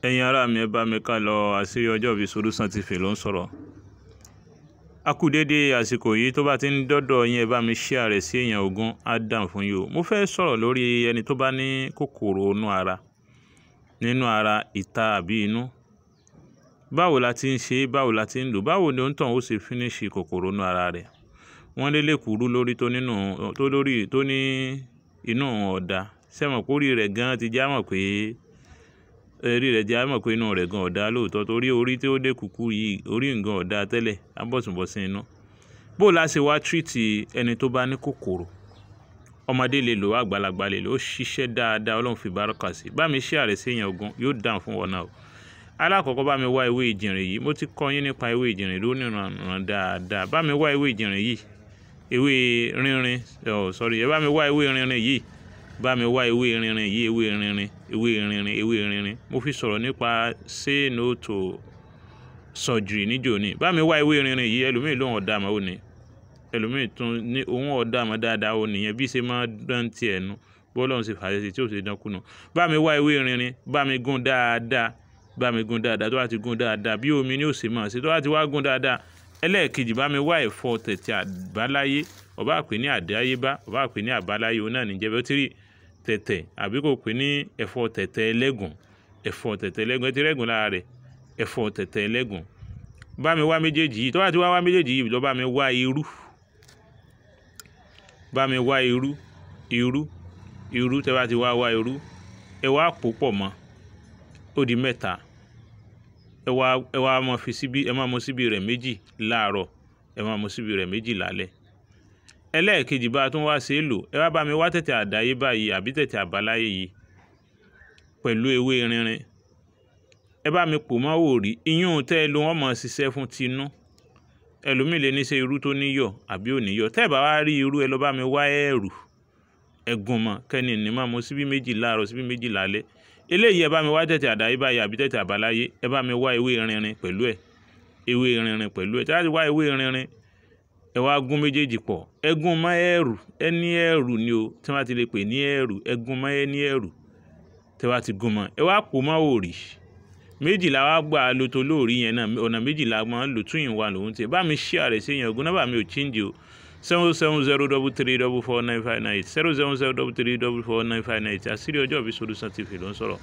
Ẹ̀yin ará mi, ẹ bá mi ká lọ. Àṣírí ọjọ́ ìbí Solution TV ló ń sọ̀rọ̀. A kú dédé àsìkò yìí, tó bá ti ń dọ́dọ̀ yín ẹ bá mi share rẹ̀ sí èèyàn ogún, á dàn fún yín o. Mo fẹ́ sọ̀rọ̀ lórí ẹni tó bá ní kòkòrò nínú ara ìta àbí inú. Báwo la ti ń ṣe, báwo la ti ń lò, báwo ni òǹtàn ó ṣe finish kòkòrò inú ara rẹ̀. Wọ́n lé lèkúrú lórí tó ní inú ọ̀dà. Ṣé mọ̀ pé orí rẹ̀ gan ti já mọ̀ pé inú rẹ̀ gan ọ̀dà lóòótọ́, torí orí tí ó dé kúkú yìí, orí nǹkan ọ̀dà tẹ́lẹ̀, abọ́sùnbọ̀sìn inú. Bó la ṣe wá treat ẹni tó bá ní kòkòrò. Ọmọdé lè lò, àgbàlagbà lè lò, ó ṣiṣẹ́ dáadáa, Ọlọ́run fi báràkà sí. Bá mi share rẹ̀ sí èèyàn ogún, yóò dàn fún wọn náà o. Alákọ̀ọ́kọ́ bá mi wá ewé ìjìnrìn yìí. Mo ti kọ́ yín nípa ewé ìjìnrìn lónìí dáadáa. Bá mi wá ewé ìjìnrìn yìí. Ewé rinrin, ẹ bá mi wá ewé rinrin yìí. Bá mi wá ewé rinrin yìí, ewé rinrin. Mo fi sọ̀rọ̀ nípa say no to surgery níjó ní. Bá mi wá ewé rinrin yìí. Ẹlòmíì lóhùn ọ̀dà àmọ́ ó ní. Ẹlòmíì tún ní òun ọ̀dà àmọ́ dáadáa ó nìyẹn, bí ṣe máa dán ti ẹnu. Bọ́lọ́run ṣe fàṣẹ sí tí ó ṣe dán kùnú. Bá mi wá ewé rinrin, bá mi gún dáadáa. Tó bá ti gún dáadáa, bí omi ni ó ṣe máa ṣe. Tó bá ti wá gún dáadáa, ẹlẹ́ẹ̀kejì bá mi wá ẹ̀fọ́ tẹ̀tẹ̀ àbáláyé. Ó bá pè ní àdáyébá, ó bá pè ní àbáláyé, ó náà ní jẹ́ bẹ́ẹ̀ tí rí tẹ̀tẹ̀, àbí kò pè ní ẹ̀fọ́ tẹ̀tẹ̀ ẹlẹ́gùn. Ẹ̀fọ́ tẹ̀tẹ̀ ẹlẹ́gùn, ẹ ti rẹ́gùn lára rẹ̀. Ẹ̀fọ́ tẹ̀tẹ̀ ẹlẹ́gùn. Bá mi wá méjèèjì yìí. Tó bá ti wá méjèèjì yìí, lọ bá mi wá irú. Bá mi wá irú. Tẹ́ bá ti wá irú, ẹ wá pò pọ̀ mọ́. Ó di mẹ́ta. Ẹ wá máa fi síbí, ẹ máa mú síbí rẹ̀ méjì láàárọ̀, ẹ máa mú síbí rẹ̀ méjì lálẹ́. Ẹlẹ́ẹ̀kejì bá tún wá ṣe lò, ẹ wá bá mi wá tẹ̀tẹ̀ àdáyébá yìí àbí tẹ̀tẹ̀ àbáláyé yìí pẹ̀lú ewé rinrin. Ẹ bá mi pò mọ́ òrí. Iyún tẹ́ ló wọ́n máa ṣiṣẹ́ fún tinú. Ẹlòmíì lè ní ṣe irú tó níyọ̀ àbí ò níyọ̀. Tẹ́ bá wá rí irú, ẹ lọ bá mi wá ẹ̀rù. Ẹ̀gún mọ́ kẹ́ni ní máa mú síbí méjì láàárọ̀, síbí méjì lálẹ́. Eléyìí ẹ bá mi wá tẹ̀tẹ̀ àdáyébá yìí àbí tẹ̀tẹ̀ àbáláyé. Ẹ bá mi wá ewé rinrin pẹ̀lú ẹ̀. Ewé rinrin pẹ̀lú ẹ̀. Tí a ti wá ewé rinrin, ẹ wá gún méjèèjì pọ̀. Ẹ̀gún mọ́ ẹ̀rù. Ẹni ẹ̀rù ni o. Tí wọ́n ti lè pè ní ẹ̀rù. Ẹ̀gún mọ́ ẹni ẹ̀rù. Tẹ́ bá ti gún mọ́, ẹ wá pò mọ́ òrí. Méjìlá wá gbà lo tó lórí yẹn náà. Ọ̀nà méjìlá máa ń lò tún ìwà lòun tẹ̀. Bá mi share rẹ̀ sí èèyàn ogún. Nọ́mbà mi ò change o. 07033449598. 07033449598. Àṣírí ọjọ́ ìbí Solution TV ló ń sọ̀rọ̀.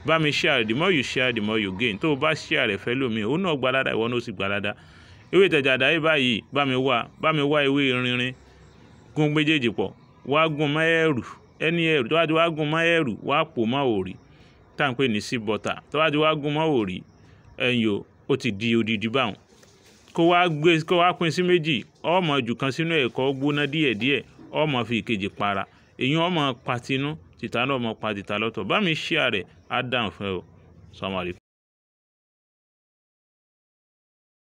Bá mi share. The more you share, the more you gain. Tó o bá share rẹ̀ fẹ́ lómi, ó náà gbalada, ìwọ náà ó sì gbalada. Ewé tẹ̀tẹ̀ àdáyébá yìí, bá mi wá ewé rinrin. Gún méjèèjì pọ̀. Wá gún mọ́ ẹ̀rù. Ẹni ẹ̀rù. Tó bá ti wá gún mọ́ ẹ̀rù, wá pò mọ́ òrí. Tá ń pè ní sea butter. Tó bá ti wá gún mọ́ òrí, ẹ̀yìn ó ti di odidi báwọn. Kó wá pín sí méjì. Ó máa jù kan sínú ẹ̀kọ́ gbóná díẹ̀díẹ̀. Ó máa fi ìkejì para. Èyí ó máa pa tinú, tìta náà máa pa tìta lọ́tọ̀. Bá mi share rẹ̀, á dàn fún ẹ o. Assalamu alaikum.